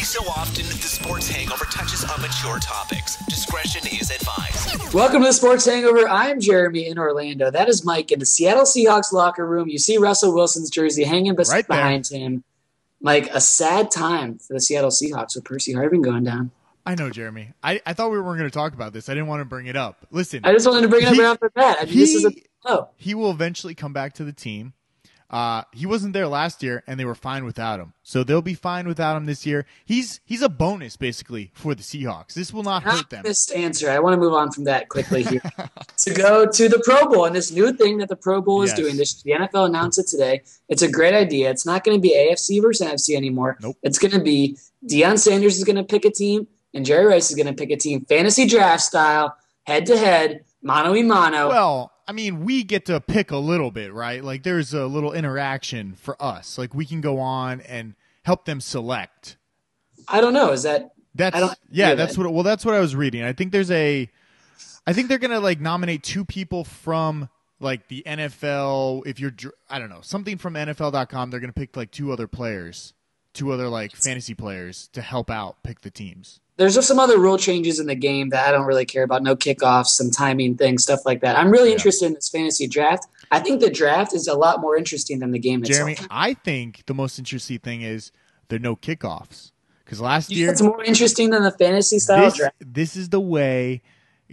so often, the Sports Hangover touches on mature topics. Discretion is advised. Welcome to the Sports Hangover. I'm Jeremy in Orlando. That is Mike in the Seattle Seahawks locker room. You see Russell Wilson's jersey hanging behind him. Mike, a sad time for the Seattle Seahawks with Percy Harvin going down. I know, Jeremy. I thought we weren't going to talk about this. I didn't want to bring it up. Listen. I just wanted to bring it up right off the bat. He will eventually come back to the team. He wasn't there last year, and they were fine without him. So they'll be fine without him this year. He's a bonus, basically, for the Seahawks. This will not hurt them. This answer. I want to move on from that quickly here. To go to the Pro Bowl and this new thing that the Pro Bowl is doing. The NFL announced it today. It's a great idea. It's not going to be AFC versus NFC anymore. Nope. It's going to be Deion Sanders is going to pick a team, and Jerry Rice is going to pick a team, fantasy draft style, head-to-head, mano-a-mano. Well, I mean, we get to pick a little bit, right? Like, there's a little interaction for us. Like, we can go on and help them select. I don't know. Is that that's what I was reading. I think they're gonna like nominate two people from like the NFL. If you're, I don't know, something from NFL.com. They're gonna pick like two other like fantasy players to help out pick the teams. There's just some other rule changes in the game that I don't really care about. No kickoffs, some timing things, stuff like that. I'm really interested in this fantasy draft. I think the draft is a lot more interesting than the game itself. Jeremy, I think the most interesting thing is there are no kickoffs. Because last year... It's more interesting than the fantasy style draft. This is the way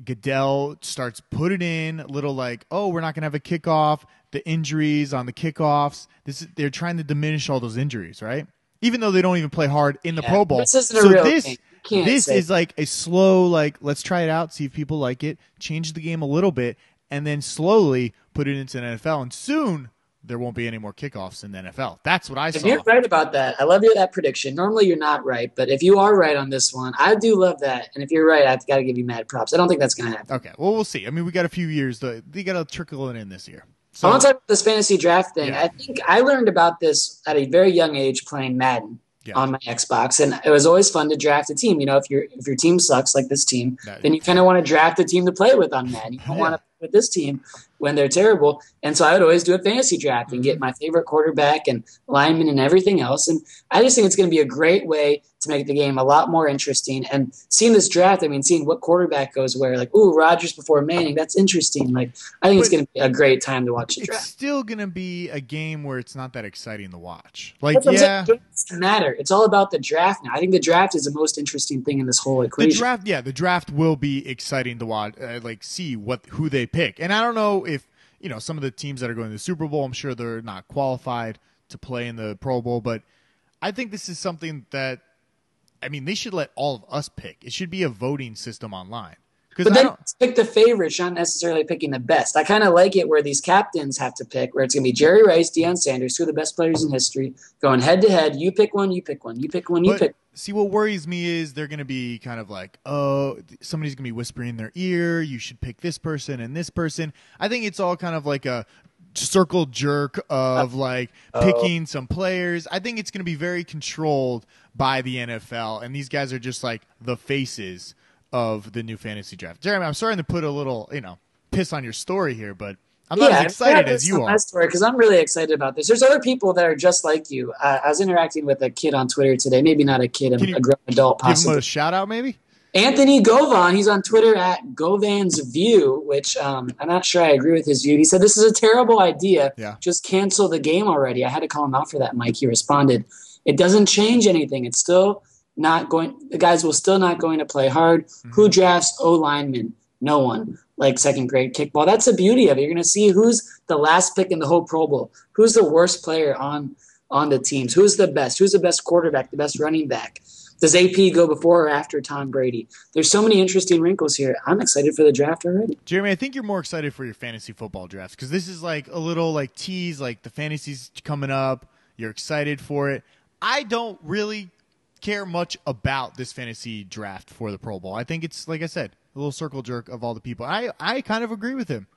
Goodell starts putting in little like, oh, we're not going to have a kickoff, the injuries on the kickoffs. They're trying to diminish all those injuries, right? Even though they don't even play hard in the Pro Bowl. This isn't a real thing. This is like a slow, like, let's try it out, see if people like it, change the game a little bit, and then slowly put it into the NFL. And soon, there won't be any more kickoffs in the NFL. That's what I saw. If you're right about that, I love that prediction. Normally, you're not right, but if you are right on this one, I do love that. And if you're right, I've got to give you mad props. I don't think that's going to happen. Okay, well, we'll see. I mean, we got a few years. They got to trickle it in this year. So, I want to talk about this fantasy draft thing. Yeah. I think I learned about this at a very young age playing Madden. On my Xbox, and it was always fun to draft a team. You know, if your team sucks like this team, then you kind of want to draft a team to play with on Madden. You don't want to play with this team when they're terrible. And so I would always do a fantasy draft and get my favorite quarterback and lineman and everything else. And I just think it's going to be a great way to make the game a lot more interesting. And seeing this draft, I mean, seeing what quarterback goes where, like, ooh, Rodgers before Manning, that's interesting. Like, I think it's going to be a great time to watch the draft. It's still going to be a game where it's not that exciting to watch. Like, it doesn't matter. It's all about the draft now. I think the draft is the most interesting thing in this whole equation. The draft will be exciting to watch, see who they pick. And I don't know if, some of the teams that are going to the Super Bowl, I'm sure they're not qualified to play in the Pro Bowl, but I think this is something that, they should let all of us pick. It should be a voting system online. But then pick the favorites, not necessarily picking the best. I kind of like it where these captains have to pick, where it's going to be Jerry Rice, Deion Sanders, two of the best players in history, going head-to-head. You pick one, you pick one, you pick one, you pick. See, what worries me is they're going to be kind of like, oh, somebody's going to be whispering in their ear, you should pick this person and this person. I think it's all kind of like a circle jerk of picking some players. I think it's going to be very controlled by the NFL, and these guys are just like the faces of the new fantasy draft. Jeremy, I'm starting to put a little, piss on your story here, but I'm not as excited as you are. Because I'm really excited about this. There's other people that are just like you. I was interacting with a kid on Twitter today. Maybe not a kid, a grown adult possibly. Give him a shout out maybe? Anthony Govan. He's on Twitter at Govan's View, which I'm not sure I agree with his view. He said, this is a terrible idea. Yeah. Just cancel the game already. I had to call him out for that, Mike. He responded, it doesn't change anything. It's still not going. The guys will still not going to play hard. Mm-hmm. Who drafts O linemen? No one. Like second grade kickball. That's the beauty of it. You're going to see who's the last pick in the whole Pro Bowl. Who's the worst player on the teams? Who's the best? Who's the best quarterback? The best running back? Does AP go before or after Tom Brady? There's so many interesting wrinkles here. I'm excited for the draft already. Jeremy, I think you're more excited for your fantasy football drafts because this is like a little like tease, like the fantasy's coming up. You're excited for it. I don't really care much about this fantasy draft for the Pro Bowl. I think it's, like I said, a little circle jerk of all the people. I kind of agree with him.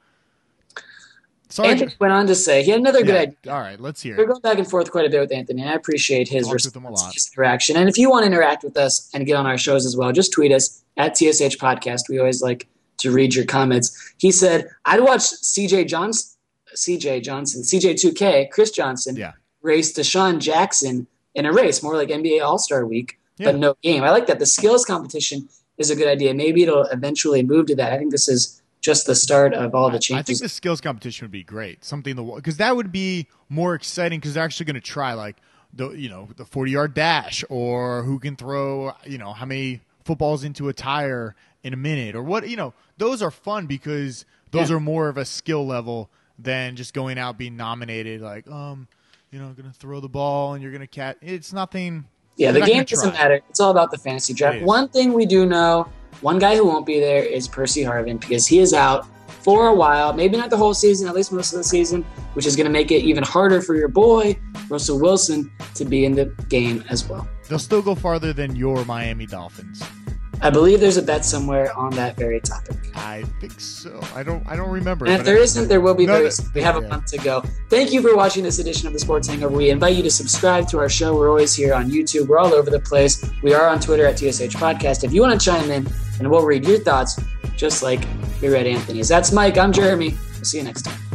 Sorry, Anthony went on to say he had another good idea. All right, let's hear it. We're going back and forth quite a bit with Anthony, and I appreciate his interaction. And if you want to interact with us and get on our shows as well, just tweet us at TSH Podcast. We always like to read your comments. He said, I'd watch CJ2K, Chris Johnson, race Deshaun Jackson in a race, more like NBA All-Star Week, but no game. I like that. The skills competition is a good idea. Maybe it'll eventually move to that. I think this is just the start of all the changes. I think the skills competition would be great. Because that would be more exciting because they're actually going to try like the 40-yard dash, or who can throw, how many footballs into a tire in a minute, or what, those are fun because those are more of a skill level than just going out being nominated like, going to throw the ball and you're going to catch. It's nothing. Yeah, the game doesn't matter. It's all about the fantasy draft. One thing we do know, one guy who won't be there is Percy Harvin, because he is out for a while, maybe not the whole season, at least most of the season, which is going to make it even harder for your boy, Russell Wilson, to be in the game as well. They'll still go farther than your Miami Dolphins. I believe there's a bet somewhere on that very topic. I think so. I don't remember. And if there isn't, there will be very soon. We have a month to go. Thank you for watching this edition of the Sports Hangover. We invite you to subscribe to our show. We're always here on YouTube. We're all over the place. We are on Twitter at TSH Podcast. If you want to chime in, and we'll read your thoughts just like your Red Anthony's. That's Mike. I'm Jeremy. We'll see you next time.